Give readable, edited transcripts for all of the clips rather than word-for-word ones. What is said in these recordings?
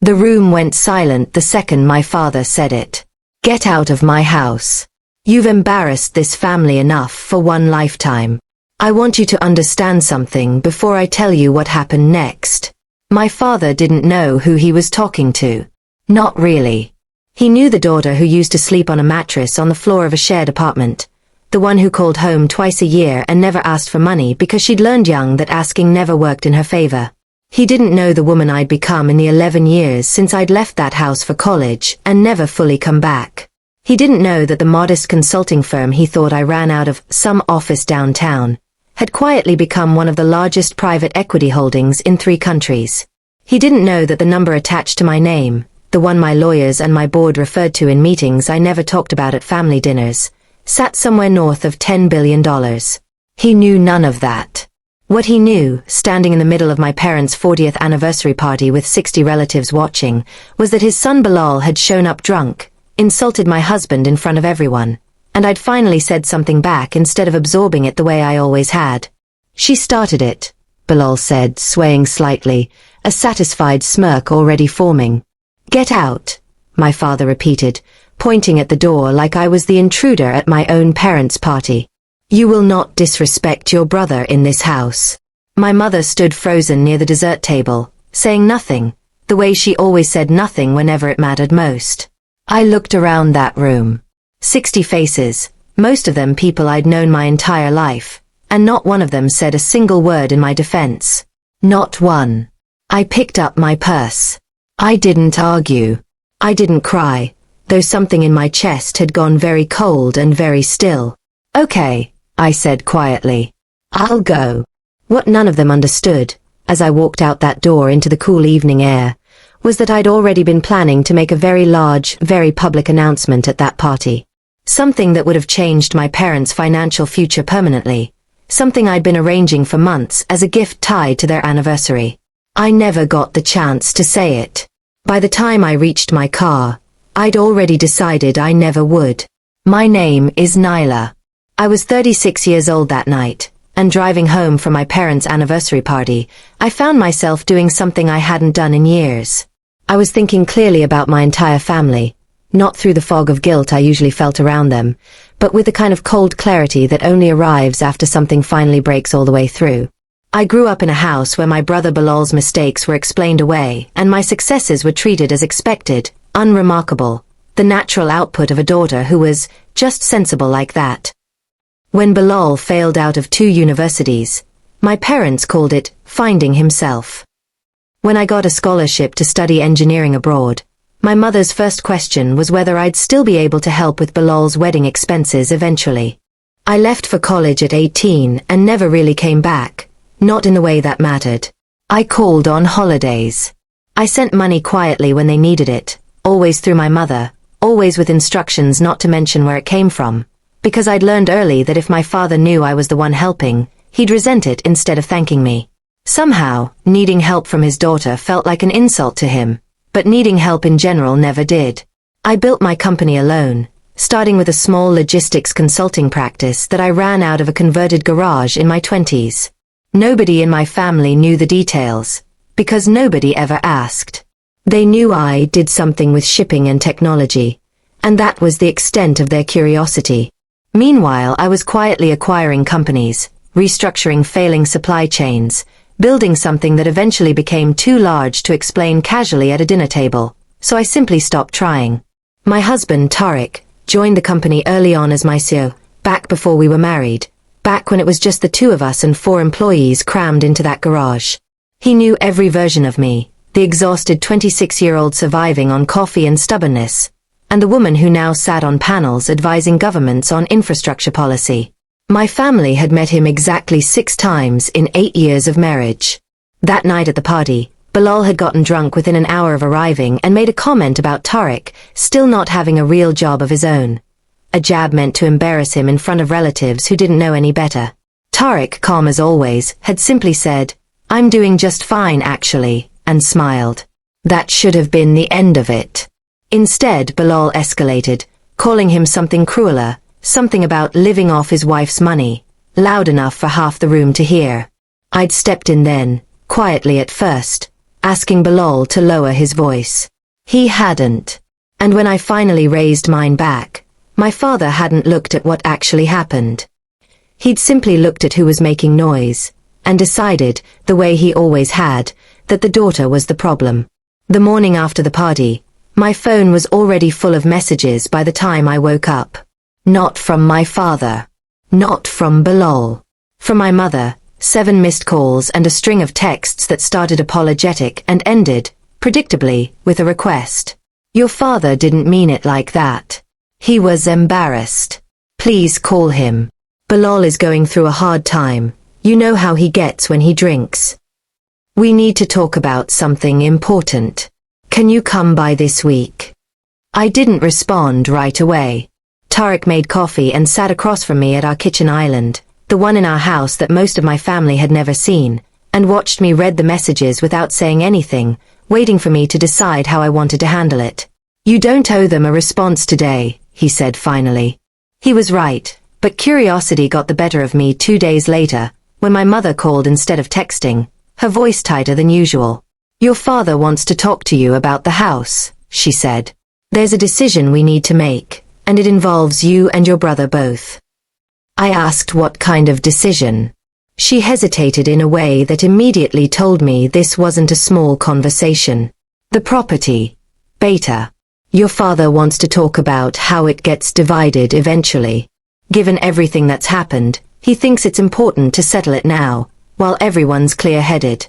The room went silent the second my father said it. "Get out of my house. You've embarrassed this family enough for one lifetime. I want you to understand something before I tell you what happened next." My father didn't know who he was talking to. Not really. He knew the daughter who used to sleep on a mattress on the floor of a shared apartment. The one who called home twice a year and never asked for money because she'd learned young that asking never worked in her favor. He didn't know the woman I'd become in the 11 years since I'd left that house for college and never fully come back. He didn't know that the modest consulting firm he thought I ran out of some office downtown had quietly become one of the largest private equity holdings in 3 countries. He didn't know that the number attached to my name, the one my lawyers and my board referred to in meetings I never talked about at family dinners, sat somewhere north of $10 billion. He knew none of that. What he knew, standing in the middle of my parents' 40th anniversary party with 60 relatives watching, was that his son Bilal had shown up drunk, insulted my husband in front of everyone, and I'd finally said something back instead of absorbing it the way I always had. "She started it," Bilal said, swaying slightly, a satisfied smirk already forming. "Get out," my father repeated, pointing at the door like I was the intruder at my own parents' party. "You will not disrespect your brother in this house." My mother stood frozen near the dessert table, saying nothing, the way she always said nothing whenever it mattered most. I looked around that room. 60 faces, most of them people I'd known my entire life, and not one of them said a single word in my defense. Not one. I picked up my purse. I didn't argue. I didn't cry, though something in my chest had gone very cold and very still. "Okay," I said quietly. "I'll go." What none of them understood, as I walked out that door into the cool evening air, was that I'd already been planning to make a very large, very public announcement at that party. Something that would have changed my parents' financial future permanently. Something I'd been arranging for months as a gift tied to their anniversary. I never got the chance to say it. By the time I reached my car, I'd already decided I never would. My name is Nyla. I was 36 years old that night, and driving home from my parents' anniversary party, I found myself doing something I hadn't done in years. I was thinking clearly about my entire family, not through the fog of guilt I usually felt around them, but with the kind of cold clarity that only arrives after something finally breaks all the way through. I grew up in a house where my brother Bilal's mistakes were explained away and my successes were treated as expected, unremarkable, the natural output of a daughter who was just sensible like that. When Bilal failed out of 2 universities, my parents called it finding himself. When I got a scholarship to study engineering abroad, my mother's first question was whether I'd still be able to help with Bilal's wedding expenses eventually. I left for college at 18 and never really came back, not in the way that mattered. I called on holidays. I sent money quietly when they needed it, always through my mother, always with instructions not to mention where it came from, because I'd learned early that if my father knew I was the one helping, he'd resent it instead of thanking me. Somehow, needing help from his daughter felt like an insult to him, but needing help in general never did. I built my company alone, starting with a small logistics consulting practice that I ran out of a converted garage in my 20s. Nobody in my family knew the details, because nobody ever asked. They knew I did something with shipping and technology, and that was the extent of their curiosity. Meanwhile, I was quietly acquiring companies, restructuring failing supply chains, building something that eventually became too large to explain casually at a dinner table, so I simply stopped trying. My husband, Tariq, joined the company early on as my CEO, back before we were married, back when it was just the 2 of us and 4 employees crammed into that garage. He knew every version of me, the exhausted 26-year-old surviving on coffee and stubbornness, and the woman who now sat on panels advising governments on infrastructure policy. My family had met him exactly 6 times in 8 years of marriage. That night at the party, Bilal had gotten drunk within an hour of arriving and made a comment about Tariq still not having a real job of his own. A jab meant to embarrass him in front of relatives who didn't know any better. Tariq, calm as always, had simply said, "I'm doing just fine actually," and smiled. That should have been the end of it. Instead, Bilal escalated, calling him something crueler, something about living off his wife's money, loud enough for half the room to hear. I'd stepped in then, quietly at first, asking Bilal to lower his voice. He hadn't. And when I finally raised mine back, my father hadn't looked at what actually happened. He'd simply looked at who was making noise, and decided, the way he always had, that the daughter was the problem. The morning after the party, my phone was already full of messages by the time I woke up. Not from my father. Not from Bilal. From my mother, 7 missed calls and a string of texts that started apologetic and ended, predictably, with a request. Your father didn't mean it like that. He was embarrassed. Please call him. Bilal is going through a hard time. You know how he gets when he drinks. We need to talk about something important. Can you come by this week? I didn't respond right away. Tariq made coffee and sat across from me at our kitchen island, the one in our house that most of my family had never seen, and watched me read the messages without saying anything, waiting for me to decide how I wanted to handle it. You don't owe them a response today, he said finally. He was right, but curiosity got the better of me 2 days later, when my mother called instead of texting, her voice tighter than usual. Your father wants to talk to you about the house, she said. There's a decision we need to make, and it involves you and your brother both. I asked what kind of decision. She hesitated in a way that immediately told me this wasn't a small conversation. The property. Beta. Your father wants to talk about how it gets divided eventually. Given everything that's happened, he thinks it's important to settle it now, while everyone's clear-headed.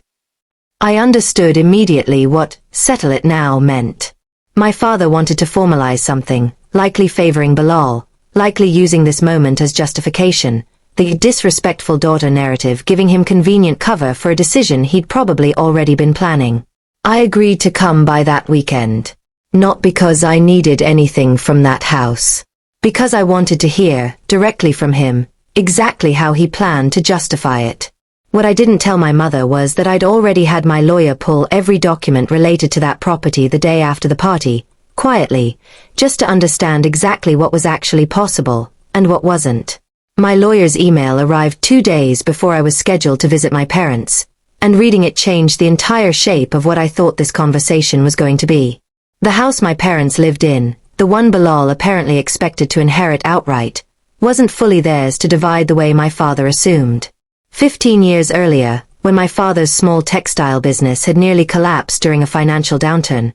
I understood immediately what settle it now meant. My father wanted to formalize something, likely favoring Bilal, likely using this moment as justification, the disrespectful daughter narrative giving him convenient cover for a decision he'd probably already been planning. I agreed to come by that weekend. Not because I needed anything from that house. Because I wanted to hear, directly from him, exactly how he planned to justify it. What I didn't tell my mother was that I'd already had my lawyer pull every document related to that property the day after the party, quietly, just to understand exactly what was actually possible, and what wasn't. My lawyer's email arrived 2 days before I was scheduled to visit my parents, and reading it changed the entire shape of what I thought this conversation was going to be. The house my parents lived in, the one Bilal apparently expected to inherit outright, wasn't fully theirs to divide the way my father assumed. 15 years earlier, when my father's small textile business had nearly collapsed during a financial downturn,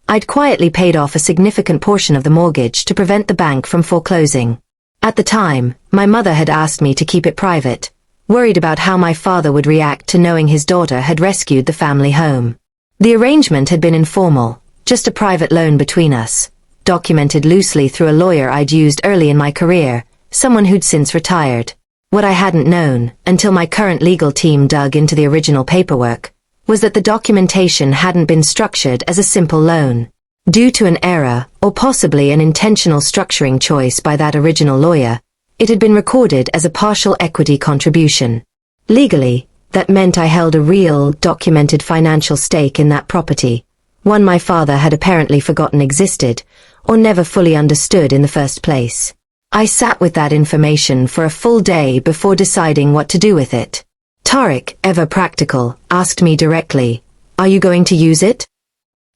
I'd quietly paid off a significant portion of the mortgage to prevent the bank from foreclosing. At the time, my mother had asked me to keep it private, worried about how my father would react to knowing his daughter had rescued the family home. The arrangement had been informal, just a private loan between us, documented loosely through a lawyer I'd used early in my career, someone who'd since retired. What I hadn't known, until my current legal team dug into the original paperwork, was that the documentation hadn't been structured as a simple loan. Due to an error, or possibly an intentional structuring choice by that original lawyer, it had been recorded as a partial equity contribution. Legally, that meant I held a real, documented financial stake in that property, one my father had apparently forgotten existed, or never fully understood in the first place. I sat with that information for a full day before deciding what to do with it. Tariq, ever practical, asked me directly, "Are you going to use it?"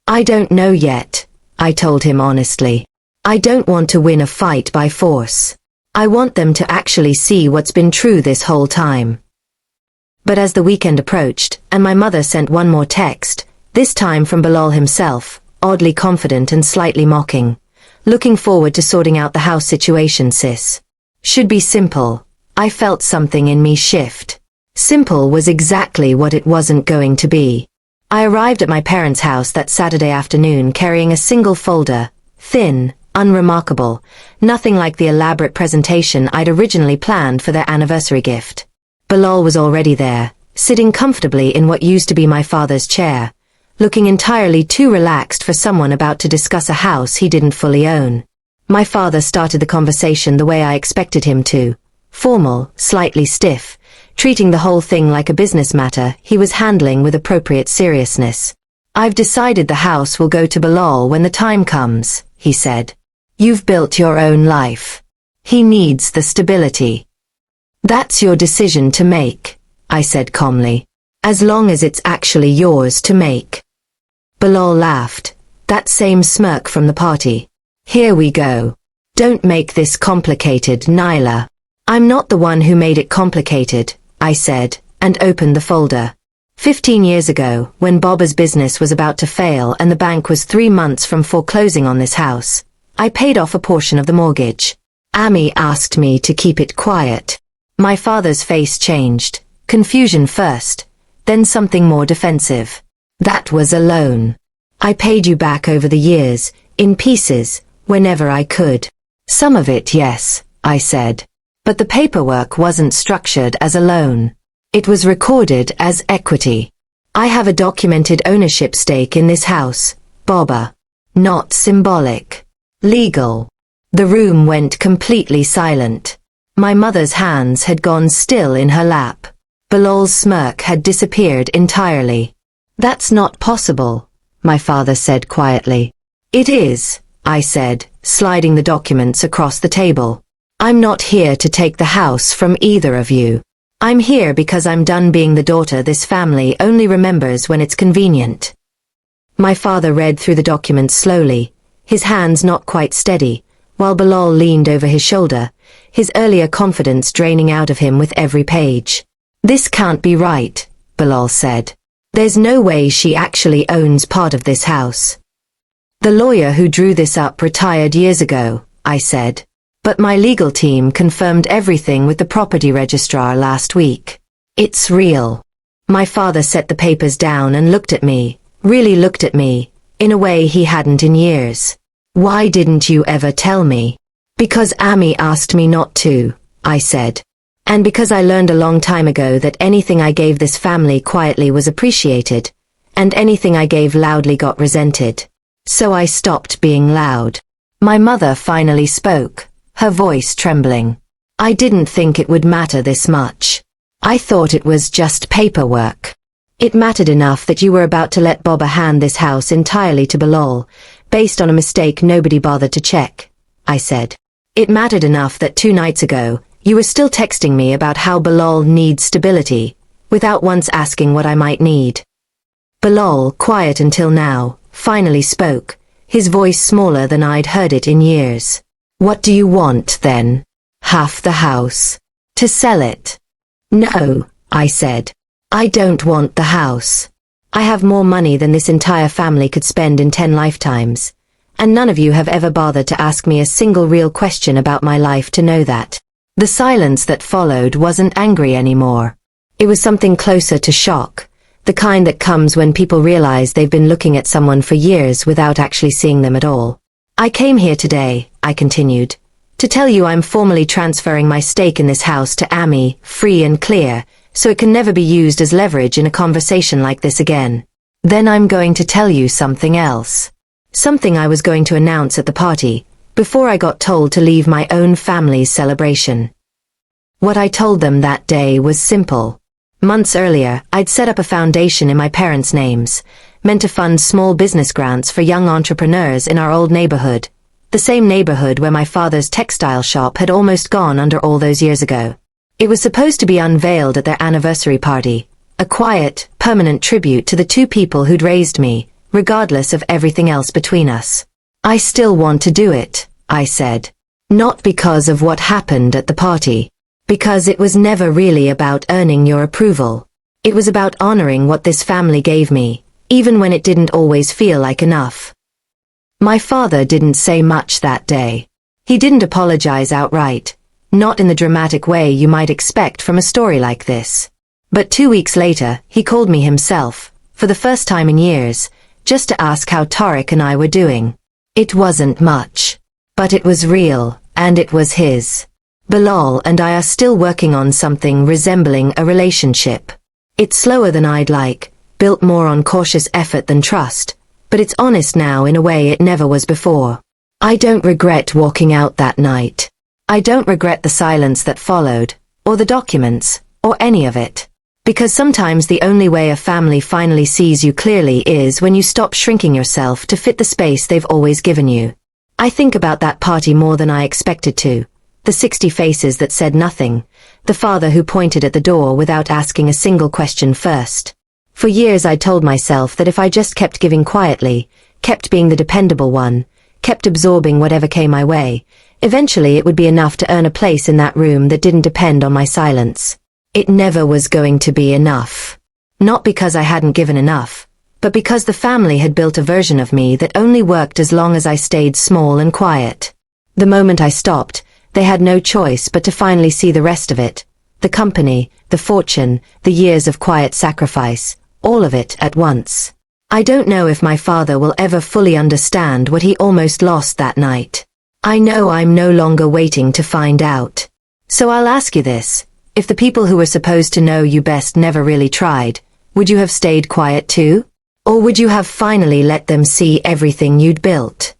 "I don't know yet," I told him honestly. "I don't want to win a fight by force. I want them to actually see what's been true this whole time." But as the weekend approached, and my mother sent one more text, this time from Bilal himself, oddly confident and slightly mocking. "Looking forward to sorting out the house situation, sis. Should be simple." I felt something in me shift. Simple was exactly what it wasn't going to be. I arrived at my parents' house that Saturday afternoon carrying a single folder, thin, unremarkable, nothing like the elaborate presentation I'd originally planned for their anniversary gift. Bilal was already there, sitting comfortably in what used to be my father's chair, looking entirely too relaxed for someone about to discuss a house he didn't fully own. My father started the conversation the way I expected him to, formal, slightly stiff, treating the whole thing like a business matter he was handling with appropriate seriousness. "I've decided the house will go to Bilal when the time comes," he said. "You've built your own life. He needs the stability." "That's your decision to make," I said calmly. "As long as it's actually yours to make." Bilal laughed, that same smirk from the party. Here we go. Don't make this complicated, Nyla. I'm not the one who made it complicated, I said, and opened the folder. 15 years ago, when Bobba's business was about to fail and the bank was 3 months from foreclosing on this house, I paid off a portion of the mortgage. Amy asked me to keep it quiet. My father's face changed, confusion first, then something more defensive. That was a loan. I paid you back over the years, in pieces, whenever I could. Some of it, yes, I said. But the paperwork wasn't structured as a loan. It was recorded as equity. I have a documented ownership stake in this house, Bobba. Not symbolic. Legal. The room went completely silent. My mother's hands had gone still in her lap. Bilal's smirk had disappeared entirely. That's not possible, my father said quietly. It is, I said, sliding the documents across the table. I'm not here to take the house from either of you. I'm here because I'm done being the daughter this family only remembers when it's convenient. My father read through the documents slowly, his hands not quite steady, while Bilal leaned over his shoulder, his earlier confidence draining out of him with every page. This can't be right, Bilal said. There's no way she actually owns part of this house. The lawyer who drew this up retired years ago, I said. But my legal team confirmed everything with the property registrar last week. It's real. My father set the papers down and looked at me, really looked at me, in a way he hadn't in years. Why didn't you ever tell me? Because Amy asked me not to, I said. And because I learned a long time ago that anything I gave this family quietly was appreciated, and anything I gave loudly got resented. So I stopped being loud. My mother finally spoke, her voice trembling. I didn't think it would matter this much. I thought it was just paperwork. It mattered enough that you were about to let Bobba hand this house entirely to Bilal, based on a mistake nobody bothered to check, I said. It mattered enough that 2 nights ago, you were still texting me about how Bilal needs stability, without once asking what I might need. Bilal, quiet until now, finally spoke, his voice smaller than I'd heard it in years. What do you want, then? Half the house. To sell it? No, I said. I don't want the house. I have more money than this entire family could spend in 10 lifetimes, and none of you have ever bothered to ask me a single real question about my life to know that. The silence that followed wasn't angry anymore. It was something closer to shock, the kind that comes when people realize they've been looking at someone for years without actually seeing them at all. I came here today, I continued, to tell you I'm formally transferring my stake in this house to Amy, free and clear, so it can never be used as leverage in a conversation like this again. Then I'm going to tell you something else. Something I was going to announce at the party, before I got told to leave my own family's celebration. What I told them that day was simple. Months earlier, I'd set up a foundation in my parents' names, meant to fund small business grants for young entrepreneurs in our old neighborhood, the same neighborhood where my father's textile shop had almost gone under all those years ago. It was supposed to be unveiled at their anniversary party, a quiet, permanent tribute to the 2 people who'd raised me, regardless of everything else between us. I still want to do it, I said. Not because of what happened at the party. Because it was never really about earning your approval. It was about honoring what this family gave me, even when it didn't always feel like enough. My father didn't say much that day. He didn't apologize outright, not in the dramatic way you might expect from a story like this. But 2 weeks later, he called me himself, for the first time in years, just to ask how Tariq and I were doing. It wasn't much, but it was real, and it was his. Bilal and I are still working on something resembling a relationship. It's slower than I'd like, built more on cautious effort than trust, but it's honest now in a way it never was before. I don't regret walking out that night. I don't regret the silence that followed, or the documents, or any of it. Because sometimes the only way a family finally sees you clearly is when you stop shrinking yourself to fit the space they've always given you. I think about that party more than I expected to. The 60 faces that said nothing, the father who pointed at the door without asking a single question first. For years I told myself that if I just kept giving quietly, kept being the dependable one, kept absorbing whatever came my way, eventually it would be enough to earn a place in that room that didn't depend on my silence. It never was going to be enough. Not because I hadn't given enough, but because the family had built a version of me that only worked as long as I stayed small and quiet. The moment I stopped, they had no choice but to finally see the rest of it. The company, the fortune, the years of quiet sacrifice, all of it at once. I don't know if my father will ever fully understand what he almost lost that night. I know I'm no longer waiting to find out. So I'll ask you this. If the people who were supposed to know you best never really tried, would you have stayed quiet too? Or would you have finally let them see everything you'd built?